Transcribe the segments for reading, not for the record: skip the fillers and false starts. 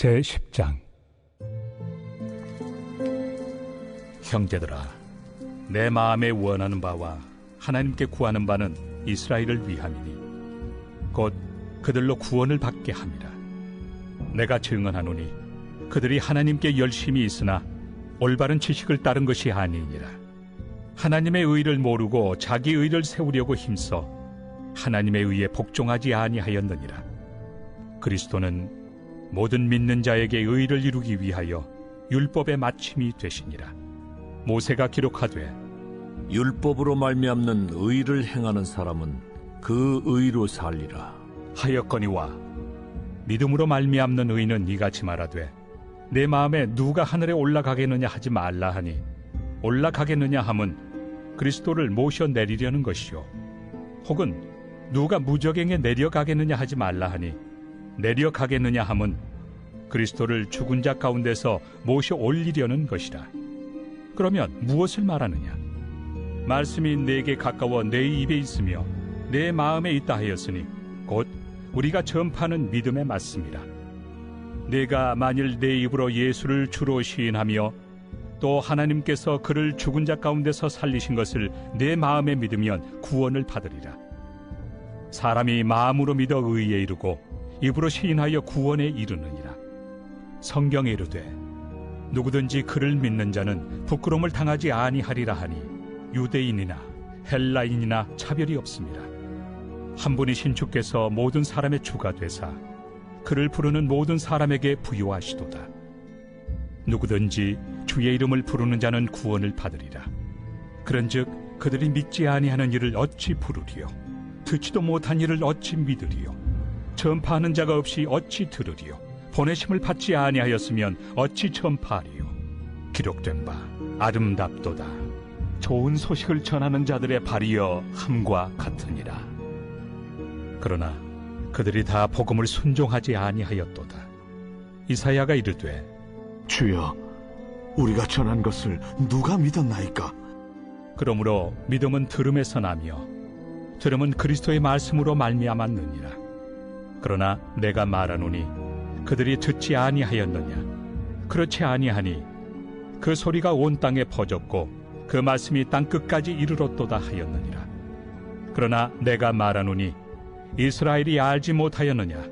제10장. 형제들아, 내 마음에 원하는 바와 하나님께 구하는 바는 이스라엘을 위함이니 곧 그들로 구원을 받게 함이라. 내가 증언하노니 그들이 하나님께 열심히 있으나 올바른 지식을 따른 것이 아니니라. 하나님의 의를 모르고 자기 의를 세우려고 힘써 하나님의 의에 복종하지 아니하였느니라. 그리스도는 모든 믿는 자에게 의를 이루기 위하여 율법의 마침이 되시니라. 모세가 기록하되 율법으로 말미암는 의를 행하는 사람은 그 의로 살리라 하였거니와 믿음으로 말미암는 의는 이같이 말하되 내 마음에 누가 하늘에 올라가겠느냐 하지 말라 하니 올라가겠느냐 함은 그리스도를 모셔 내리려는 것이요 혹은 누가 무저갱에 내려가겠느냐 하지 말라 하니 내려가겠느냐 함은 그리스도를 죽은 자 가운데서 모셔 올리려는 것이라. 그러면 무엇을 말하느냐? 말씀이 내게 가까워 내 입에 있으며 내 마음에 있다 하였으니 곧 우리가 전파하는 믿음의 말씀이라. 내가 만일 내 입으로 예수를 주로 시인하며 또 하나님께서 그를 죽은 자 가운데서 살리신 것을 내 마음에 믿으면 구원을 받으리라. 사람이 마음으로 믿어 의에 이르고 입으로 시인하여 구원에 이르느니라. 성경에 이르되 누구든지 그를 믿는 자는 부끄러움을 당하지 아니하리라 하니 유대인이나 헬라인이나 차별이 없습니다. 한 분이신 주께서 모든 사람의 주가 되사 그를 부르는 모든 사람에게 부요하시도다. 누구든지 주의 이름을 부르는 자는 구원을 받으리라. 그런즉 그들이 믿지 아니하는 일을 어찌 부르리요? 듣지도 못한 일을 어찌 믿으리요? 전파하는 자가 없이 어찌 들으리요? 보내심을 받지 아니하였으면 어찌 전파하리요? 기록된 바 아름답도다. 좋은 소식을 전하는 자들의 발이여 함과 같으니라. 그러나 그들이 다 복음을 순종하지 아니하였도다. 이사야가 이르되 주여, 우리가 전한 것을 누가 믿었나이까? 그러므로 믿음은 들음에서 나며 들음은 그리스도의 말씀으로 말미암았느니라. 그러나 내가 말하노니 그들이 듣지 아니하였느냐? 그렇지 아니하니 그 소리가 온 땅에 퍼졌고 그 말씀이 땅 끝까지 이르렀도다 하였느니라. 그러나 내가 말하노니 이스라엘이 알지 못하였느냐?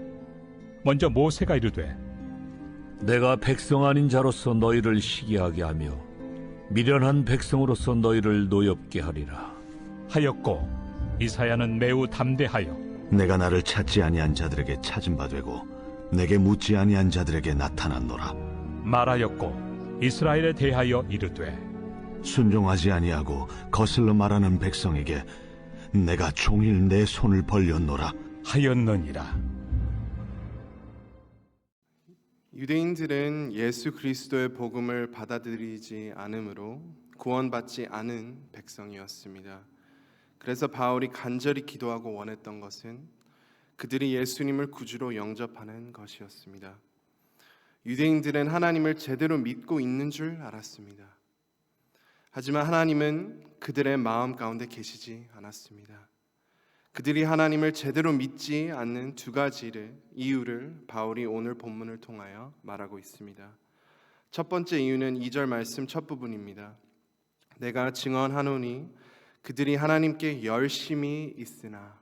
먼저 모세가 이르되 내가 백성 아닌 자로서 너희를 시기하게 하며 미련한 백성으로서 너희를 노엽게 하리라 하였고, 이사야는 매우 담대하여 내가 나를 찾지 아니한 자들에게 찾은 바 되고 내게 묻지 아니한 자들에게 나타났노라. 말하였고, 이스라엘에 대하여 이르되 순종하지 아니하고 거슬러 말하는 백성에게 내가 종일 내 손을 벌렸노라 하였느니라. 유대인들은 예수 그리스도의 복음을 받아들이지 않으므로 구원받지 않은 백성이었습니다. 그래서 바울이 간절히 기도하고 원했던 것은 그들이 예수님을 구주로 영접하는 것이었습니다. 유대인들은 하나님을 제대로 믿고 있는 줄 알았습니다. 하지만 하나님은 그들의 마음 가운데 계시지 않았습니다. 그들이 하나님을 제대로 믿지 않는 두 가지 이유를 바울이 오늘 본문을 통하여 말하고 있습니다. 첫 번째 이유는 2절 말씀 첫 부분입니다. 내가 증언하노니 그들이 하나님께 열심히 있으나.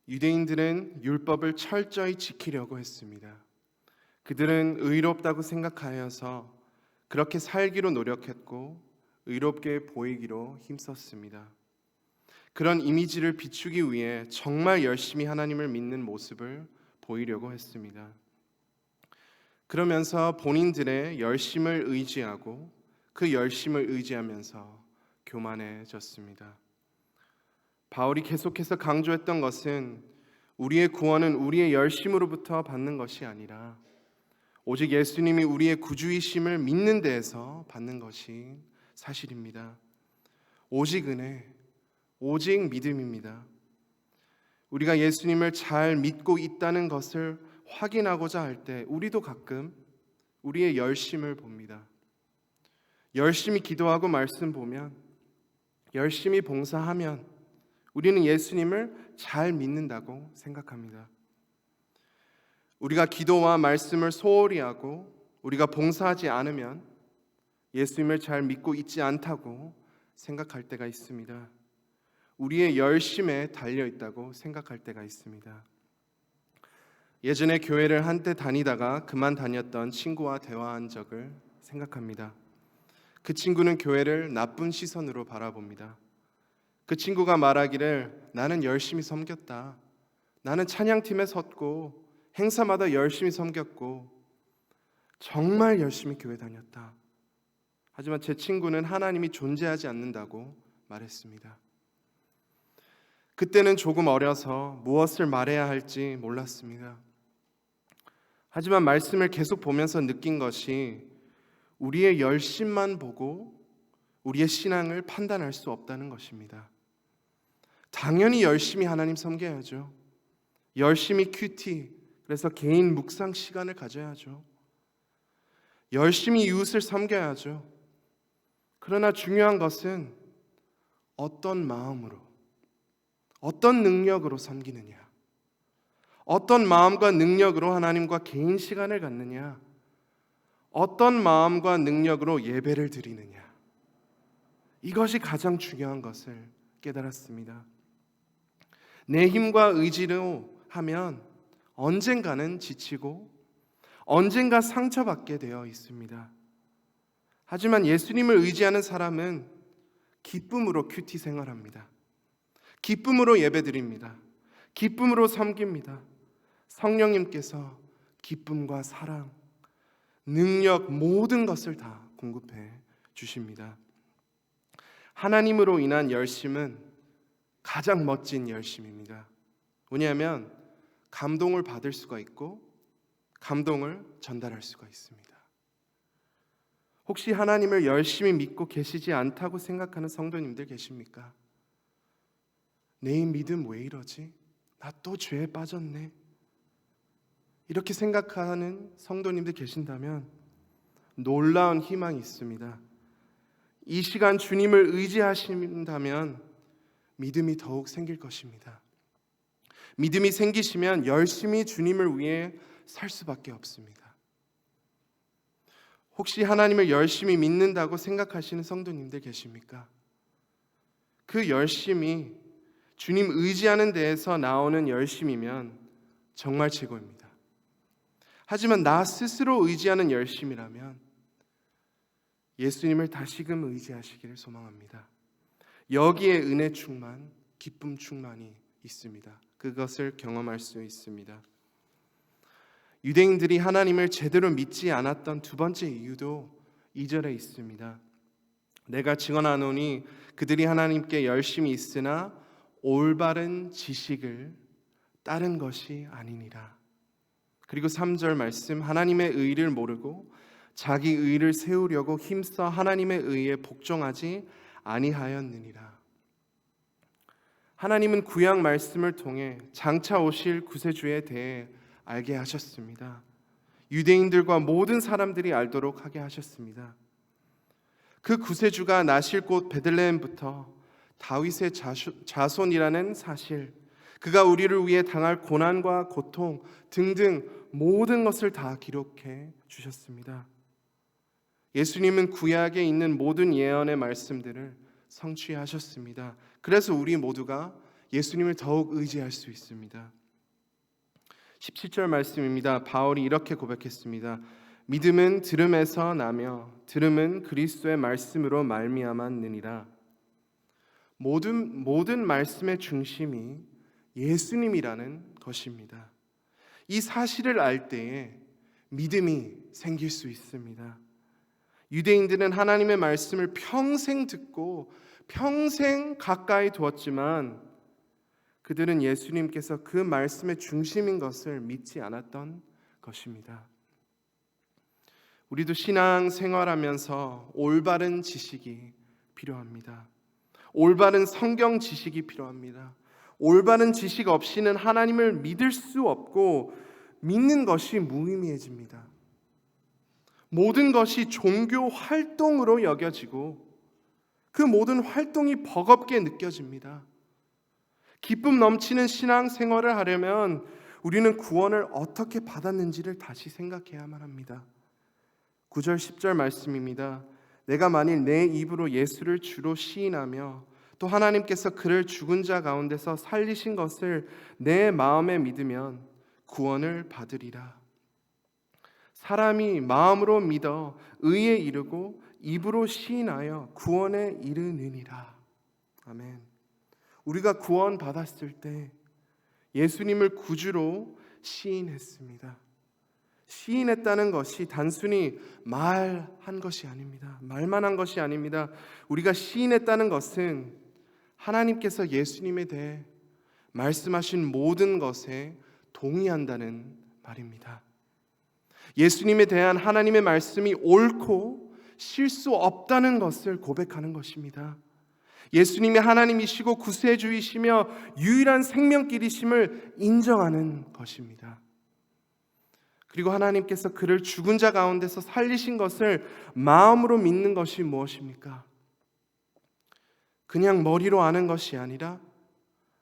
유대인들은 율법을 철저히 지키려고 했습니다. 그들은 의롭다고 생각하여서 그렇게 살기로 노력했고 의롭게 보이기로 힘썼습니다. 그런 이미지를 비추기 위해 정말 열심히 하나님을 믿는 모습을 보이려고 했습니다. 그러면서 본인들의 열심을 의지하고 그 열심을 의지하면서 교만해졌습니다. 바울이 계속해서 강조했던 것은 우리의 구원은 우리의 열심으로부터 받는 것이 아니라 오직 예수님이 우리의 구주이심을 믿는 데에서 받는 것이 사실입니다. 오직 은혜, 오직 믿음입니다. 우리가 예수님을 잘 믿고 있다는 것을 확인하고자 할 때 우리도 가끔 우리의 열심을 봅니다. 열심히 기도하고 말씀 보면, 열심히 봉사하면 우리는 예수님을 잘 믿는다고 생각합니다. 우리가 기도와 말씀을 소홀히 하고 우리가 봉사하지 않으면 예수님을 잘 믿고 있지 않다고 생각할 때가 있습니다. 우리의 열심에 달려 있다고 생각할 때가 있습니다. 예전에 교회를 한때 다니다가 그만 다녔던 친구와 대화한 적을 생각합니다. 그 친구는 교회를 나쁜 시선으로 바라봅니다. 그 친구가 말하기를 나는 열심히 섬겼다. 나는 찬양팀에 섰고 행사마다 열심히 섬겼고 정말 열심히 교회 다녔다. 하지만 제 친구는 하나님이 존재하지 않는다고 말했습니다. 그때는 조금 어려서 무엇을 말해야 할지 몰랐습니다. 하지만 말씀을 계속 보면서 느낀 것이 우리의 열심만 보고 우리의 신앙을 판단할 수 없다는 것입니다. 당연히 열심히 하나님 섬겨야죠. 열심히 큐티, 그래서 개인 묵상 시간을 가져야죠. 열심히 이웃을 섬겨야죠. 그러나 중요한 것은 어떤 마음으로, 어떤 능력으로 섬기느냐, 어떤 마음과 능력으로 하나님과 개인 시간을 갖느냐, 어떤 마음과 능력으로 예배를 드리느냐, 이것이 가장 중요한 것을 깨달았습니다. 내 힘과 의지로 하면 언젠가는 지치고 언젠가 상처받게 되어 있습니다. 하지만 예수님을 의지하는 사람은 기쁨으로 큐티 생활합니다. 기쁨으로 예배드립니다. 기쁨으로 섬깁니다. 성령님께서 기쁨과 사랑, 능력, 모든 것을 다 공급해 주십니다. 하나님으로 인한 열심은 가장 멋진 열심입니다. 왜냐하면 감동을 받을 수가 있고 감동을 전달할 수가 있습니다. 혹시 하나님을 열심히 믿고 계시지 않다고 생각하는 성도님들 계십니까? 내 믿음 왜 이러지? 나 또 죄에 빠졌네. 이렇게 생각하는 성도님들 계신다면 놀라운 희망이 있습니다. 이 시간 주님을 의지하신다면 믿음이 더욱 생길 것입니다. 믿음이 생기시면 열심히 주님을 위해 살 수밖에 없습니다. 혹시 하나님을 열심히 믿는다고 생각하시는 성도님들 계십니까? 그 열심이 주님 의지하는 데에서 나오는 열심이면 정말 최고입니다. 하지만 나 스스로 의지하는 열심이라면 예수님을 다시금 의지하시기를 소망합니다. 여기에 은혜 충만, 기쁨 충만이 있습니다. 그것을 경험할 수 있습니다. 유대인들이 하나님을 제대로 믿지 않았던 두 번째 이유도 2절에 있습니다. 내가 증언하노니 그들이 하나님께 열심히 있으나 올바른 지식을 따른 것이 아니니라. 그리고 3절 말씀, 하나님의 의를 모르고 자기 의를 세우려고 힘써 하나님의 의에 복종하지 아니하였느니라. 하나님은 구약 말씀을 통해 장차 오실 구세주에 대해 알게 하셨습니다. 유대인들과 모든 사람들이 알도록 하게 하셨습니다. 그 구세주가 나실 곳 베들레헴부터 다윗의 자손이라는 사실, 그가 우리를 위해 당할 고난과 고통 등등 모든 것을 다 기록해 주셨습니다. 예수님은 구약에 있는 모든 예언의 말씀들을 성취하셨습니다. 그래서 우리 모두가 예수님을 더욱 의지할 수 있습니다. 17절 말씀입니다. 바울이 이렇게 고백했습니다. 믿음은 들음에서 나며 들음은 그리스도의 말씀으로 말미암았느니라. 모든 말씀의 중심이 예수님이라는 것입니다. 이 사실을 알 때에 믿음이 생길 수 있습니다. 유대인들은 하나님의 말씀을 평생 듣고 평생 가까이 두었지만 그들은 예수님께서 그 말씀의 중심인 것을 믿지 않았던 것입니다. 우리도 신앙 생활하면서 올바른 지식이 필요합니다. 올바른 성경 지식이 필요합니다. 올바른 지식 없이는 하나님을 믿을 수 없고 믿는 것이 무의미해집니다. 모든 것이 종교 활동으로 여겨지고 그 모든 활동이 버겁게 느껴집니다. 기쁨 넘치는 신앙 생활을 하려면 우리는 구원을 어떻게 받았는지를 다시 생각해야만 합니다. 9절 10절 말씀입니다. 내가 만일 내 입으로 예수를 주로 시인하며 또 하나님께서 그를 죽은 자 가운데서 살리신 것을 내 마음에 믿으면 구원을 받으리라. 사람이 마음으로 믿어 의에 이르고 입으로 시인하여 구원에 이르느니라. 아멘. 우리가 구원 받았을 때 예수님을 구주로 시인했습니다. 시인했다는 것이 단순히 말한 것이 아닙니다. 말만 한 것이 아닙니다. 우리가 시인했다는 것은 하나님께서 예수님에 대해 말씀하신 모든 것에 동의한다는 말입니다. 예수님에 대한 하나님의 말씀이 옳고 실수 없다는 것을 고백하는 것입니다. 예수님이 하나님이시고 구세주이시며 유일한 생명길이심을 인정하는 것입니다. 그리고 하나님께서 그를 죽은 자 가운데서 살리신 것을 마음으로 믿는 것이 무엇입니까? 그냥 머리로 아는 것이 아니라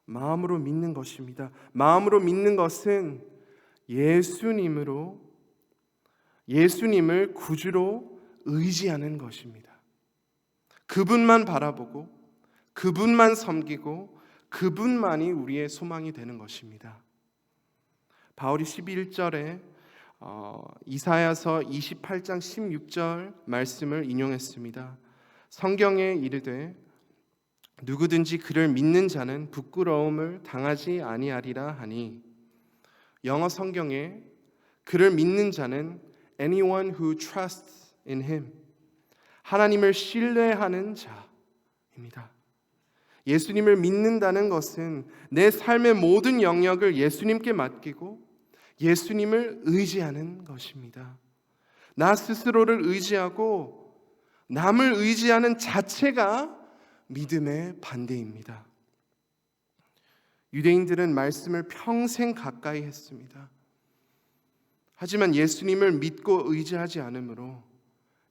마음으로 믿는 것입니다. 마음으로 믿는 것은 예수님을 구주로 의지하는 것입니다. 그분만 바라보고 그분만 섬기고 그분만이 우리의 소망이 되는 것입니다. 바울이 11절에 이사야서 28장 16절 말씀을 인용했습니다. 성경에 이르되 누구든지 그를 믿는 자는 부끄러움을 당하지 아니하리라 하니, 영어 성경에 그를 믿는 자는 anyone who trusts in him, 하나님을 신뢰하는 자입니다. 예수님을 믿는다는 것은 내 삶의 모든 영역을 예수님께 맡기고 예수님을 의지하는 것입니다. 나 스스로를 의지하고 남을 의지하는 자체가 믿음의 반대입니다. 유대인들은 말씀을 평생 가까이 했습니다. 하지만 예수님을 믿고 의지하지 않으므로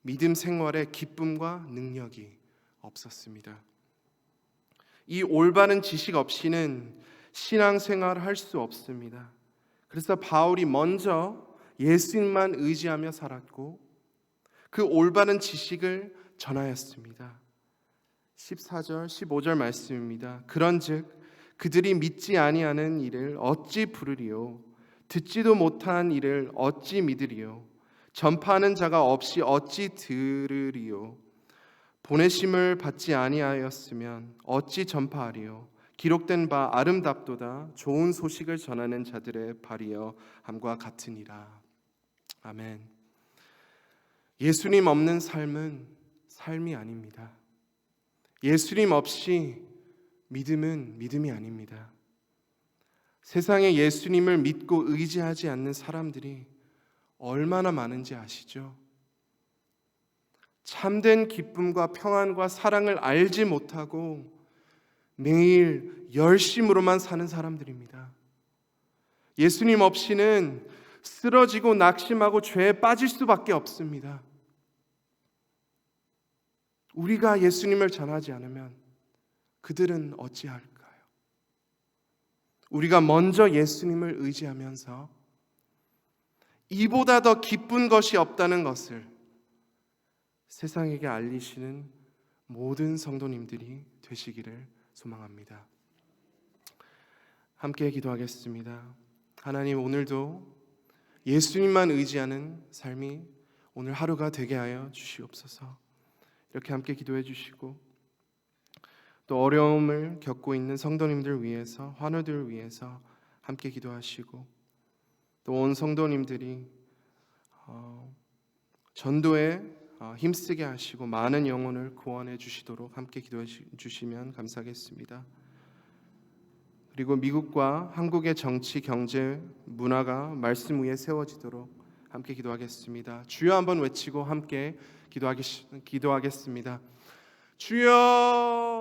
믿음 생활에 기쁨과 능력이 없었습니다. 이 올바른 지식 없이는 신앙생활을 할 수 없습니다. 그래서 바울이 먼저 예수님만 의지하며 살았고 그 올바른 지식을 전하였습니다. 14절 15절 말씀입니다. 그런즉 그들이 믿지 아니하는 이를 어찌 부르리요, 듣지도 못한 이를 어찌 믿으리요, 전파하는 자가 없이 어찌 들으리요, 보내심을 받지 아니하였으면 어찌 전파하리요, 기록된 바 아름답도다 좋은 소식을 전하는 자들의 발이여 함과 같으니라. 아멘. 예수님 없는 삶은 삶이 아닙니다. 예수님 없이 믿음은 믿음이 아닙니다. 세상에 예수님을 믿고 의지하지 않는 사람들이 얼마나 많은지 아시죠? 참된 기쁨과 평안과 사랑을 알지 못하고 매일 열심으로만 사는 사람들입니다. 예수님 없이는 쓰러지고 낙심하고 죄에 빠질 수밖에 없습니다. 우리가 예수님을 전하지 않으면 그들은 어찌할까요? 우리가 먼저 예수님을 의지하면서 이보다 더 기쁜 것이 없다는 것을 세상에게 알리시는 모든 성도님들이 되시기를 소망합니다. 함께 기도하겠습니다. 하나님, 오늘도 예수님만 의지하는 삶이 오늘 하루가 되게 하여 주시옵소서. 이렇게 함께 기도해 주시고 또 어려움을 겪고 있는 성도님들 위해서, 환우들 위해서 함께 기도하시고 또 온 성도님들이 전도에 힘쓰게 하시고 많은 영혼을 구원해 주시도록 함께 기도해 주시면 감사하겠습니다. 그리고 미국과 한국의 정치, 경제, 문화가 말씀 위에 세워지도록 함께 기도하겠습니다. 주여 한번 외치고 함께 기도하겠습니다. 주여!